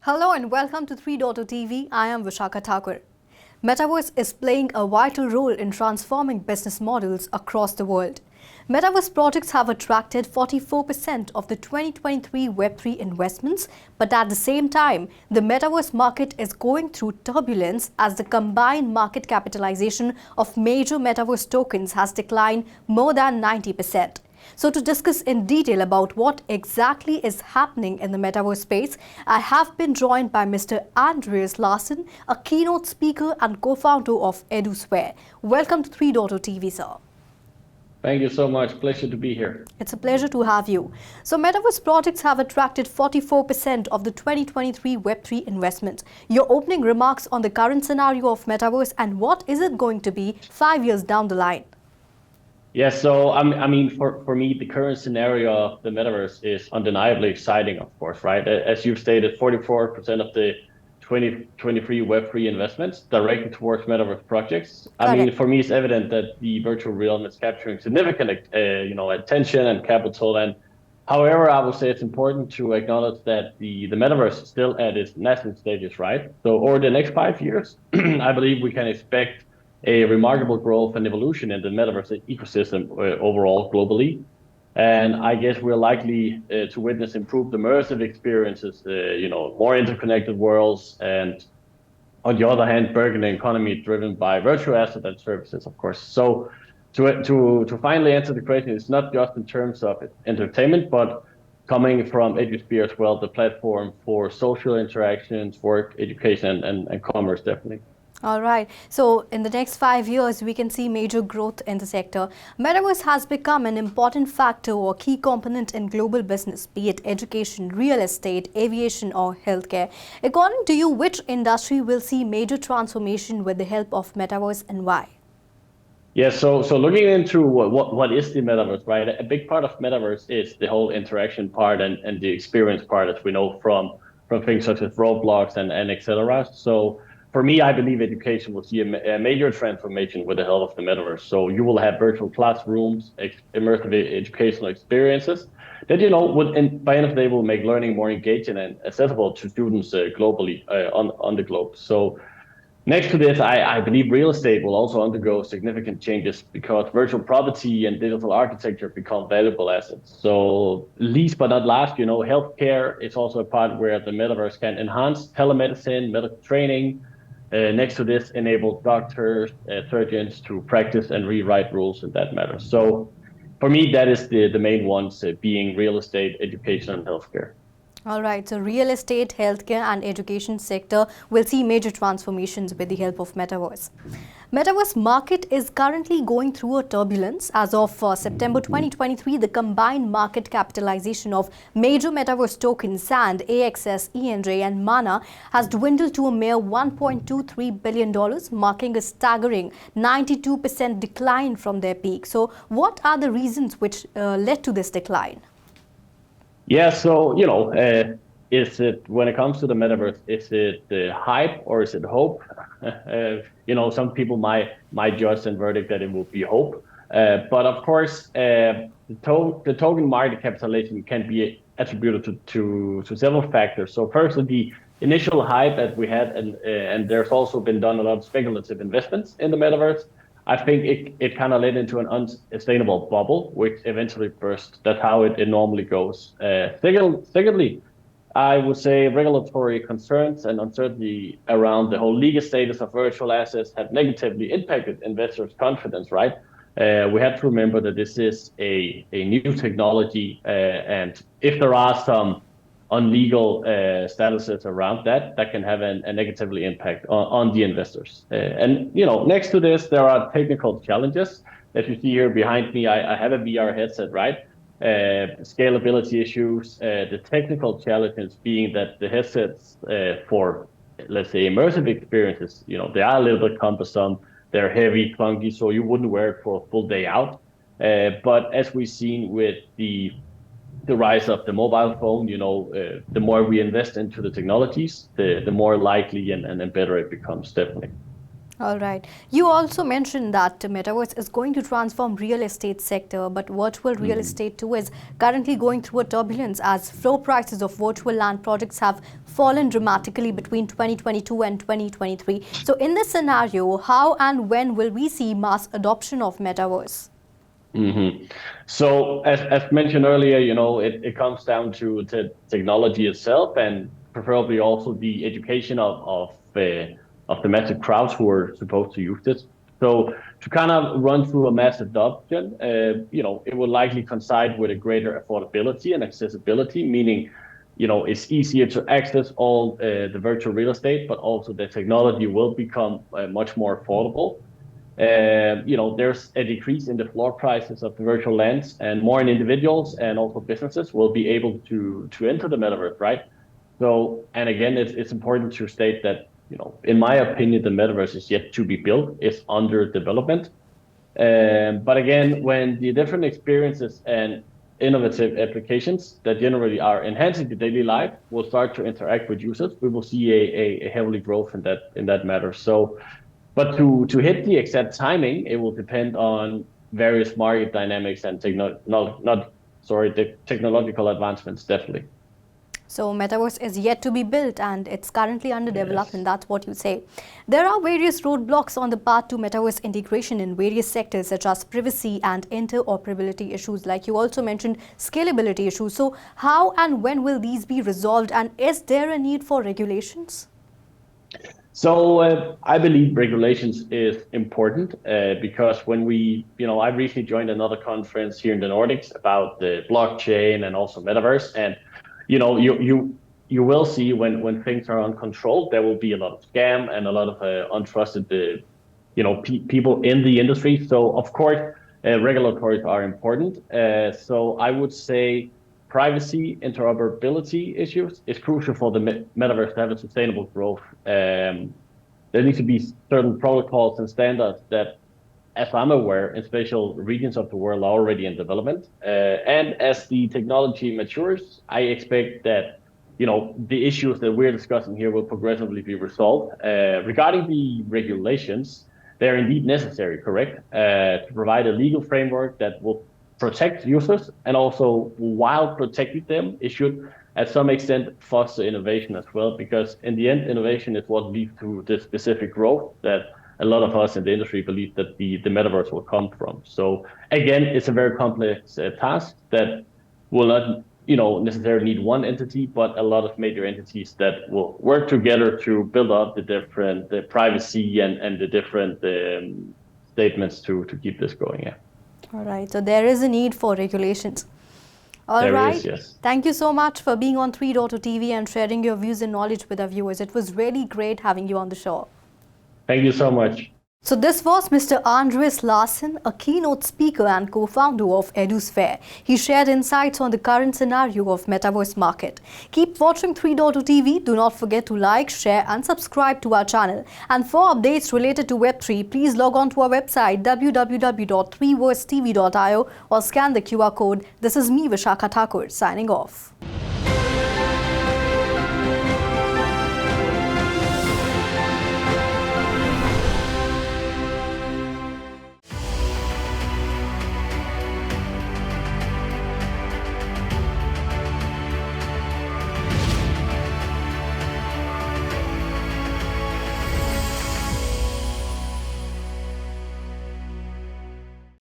Hello and welcome to 3.0 TV. I am Vishakha Thakur. Metaverse is playing a vital role in transforming business models across the world. Metaverse projects have attracted 44% of the 2023 Web3 investments, but at the same time, the Metaverse market is going through turbulence as the combined market capitalization of major Metaverse tokens has declined more than 90%. So to discuss in detail about what exactly is happening in the Metaverse space, I have been joined by Mr. Andreas Larsen, a keynote speaker and co-founder of EduSphere. Welcome to 3.0 TV, sir. Thank you so much. Pleasure to be here. It's a pleasure to have you. So Metaverse projects have attracted 44% of the 2023 Web3 investments. Your opening remarks on the current scenario of Metaverse and what is it going to be 5 years down the line? Yeah, so I mean, for me, the current scenario of the Metaverse is undeniably exciting, of course, right? As you've stated, 44% of the 2023 Web3 investments directed towards Metaverse projects. I mean, for me, it's evident that the virtual realm is capturing significant, attention and capital. And however, I would say it's important to acknowledge that the Metaverse is still at its nascent stages, right? So over the next 5 years, I believe we can expect a remarkable growth and evolution in the Metaverse ecosystem overall globally. And I guess we're likely to witness improved immersive experiences, more interconnected worlds, and on the other hand, burgeoning economy driven by virtual assets and services, of course. So to finally answer the question, it's not just in terms of entertainment, but coming from EduSphere as well, the platform for social interactions, work, education, and commerce, definitely. All right. So in the next 5 years, we can see major growth in the sector. Metaverse has become an important factor or key component in global business, be it education, real estate, aviation, or healthcare. According to you, which industry will see major transformation with the help of Metaverse and why? Yeah, so looking into what is the Metaverse, right? A big part of Metaverse is the whole interaction part and the experience part, as we know from things such as Roblox and etc. So for me, I believe education will see a major transformation with the help of the Metaverse. So you will have virtual classrooms, immersive educational experiences that, by end of the day will make learning more engaging and accessible to students globally on the globe. So next to this, I believe real estate will also undergo significant changes because virtual property and digital architecture become valuable assets. So least but not last, healthcare is also a part where the Metaverse can enhance telemedicine, medical training. Next to this, enable doctors, surgeons to practice and rewrite rules in that matter. So for me, that is the main ones, being real estate, education, and healthcare. All right, so real estate, healthcare and education sector will see major transformations with the help of Metaverse. Metaverse market is currently going through a turbulence. As of September 2023, the combined market capitalization of major Metaverse tokens, SAND, AXS, ENJ and MANA has dwindled to a mere $1.23 billion, marking a staggering 92% decline from their peak. So what are the reasons which led to this decline? Yeah, so, is it, when it comes to the Metaverse, is it the hype or is it hope? Some people might judge and verdict that it will be hope. But of course, the token market capitalization can be attributed to several factors. So firstly, the initial hype that we had, and there's also been done a lot of speculative investments in the Metaverse. I think it kind of led into an unsustainable bubble, which eventually burst. That's how it normally goes. Secondly, I would say regulatory concerns and uncertainty around the whole legal status of virtual assets have negatively impacted investors' confidence, right? We have to remember that this is a new technology, and if there are some unlegal statuses around that can have a negatively impact on the investors. And next to this, there are technical challenges. As you see here behind me, I have a VR headset, right? Scalability issues, the technical challenges being that the headsets for, let's say, immersive experiences, they are a little bit cumbersome. They're heavy, clunky, so you wouldn't wear it for a full day out. But as we've seen with the rise of the mobile phone, the more we invest into the technologies, the more likely and better it becomes, definitely. All right. You also mentioned that Metaverse is going to transform real estate sector, but virtual real estate too is currently going through a turbulence as floor prices of virtual land projects have fallen dramatically between 2022 and 2023. So in this scenario, how and when will we see mass adoption of Metaverse? So as mentioned earlier, it comes down to technology itself and preferably also the education of the massive crowds who are supposed to use this. So to kind of run through a mass adoption, it will likely coincide with a greater affordability and accessibility, meaning, it's easier to access all the virtual real estate, but also the technology will become much more affordable. There's a decrease in the floor prices of the virtual lands, and more individuals and also businesses will be able to enter the metaverse, right? So, and again, it's important to state that, in my opinion, the metaverse is yet to be built. It's under development. But again, when the different experiences and innovative applications that generally are enhancing the daily life will start to interact with users, we will see a heavily growth in that matter. So, but to hit the exact timing, it will depend on various market dynamics and the technological advancements, definitely. So Metaverse is yet to be built and it's currently under development, that's what you say. There are various roadblocks on the path to Metaverse integration in various sectors such as privacy and interoperability issues, like you also mentioned scalability issues. So how and when will these be resolved, and is there a need for regulations? So I believe regulations is important because when I recently joined another conference here in the Nordics about the blockchain and also Metaverse, and you will see when things are uncontrolled, there will be a lot of scam and a lot of untrusted people in the industry. So of course, regulatories are important. So I would say privacy, interoperability issues is crucial for the metaverse to have a sustainable growth. There needs to be certain protocols and standards that, as I'm aware, in special regions of the world are already in development. And as the technology matures, I expect that, the issues that we're discussing here will progressively be resolved. Regarding the regulations, they're indeed necessary, correct, to provide a legal framework that will protect users, and also while protecting them, it should at some extent foster innovation as well, because in the end, innovation is what leads to the specific growth that a lot of us in the industry believe that the metaverse will come from. So again, it's a very complex task that will not, necessarily need one entity, but a lot of major entities that will work together to build up the privacy and the different statements to keep this going. Yeah. All right. So there is a need for regulations. All right. Is, yes. Thank you so much for being on 3.0 TV and sharing your views and knowledge with our viewers. It was really great having you on the show. Thank you so much. So this was Mr. Andreas Larsen, a keynote speaker and co-founder of EduSphere. He shared insights on the current scenario of Metaverse market. Keep watching 3.0 TV. Do not forget to like, share and subscribe to our channel. And for updates related to Web3, please log on to our website www.3versetv.io or scan the QR code. This is me, Vishakha Thakur, signing off.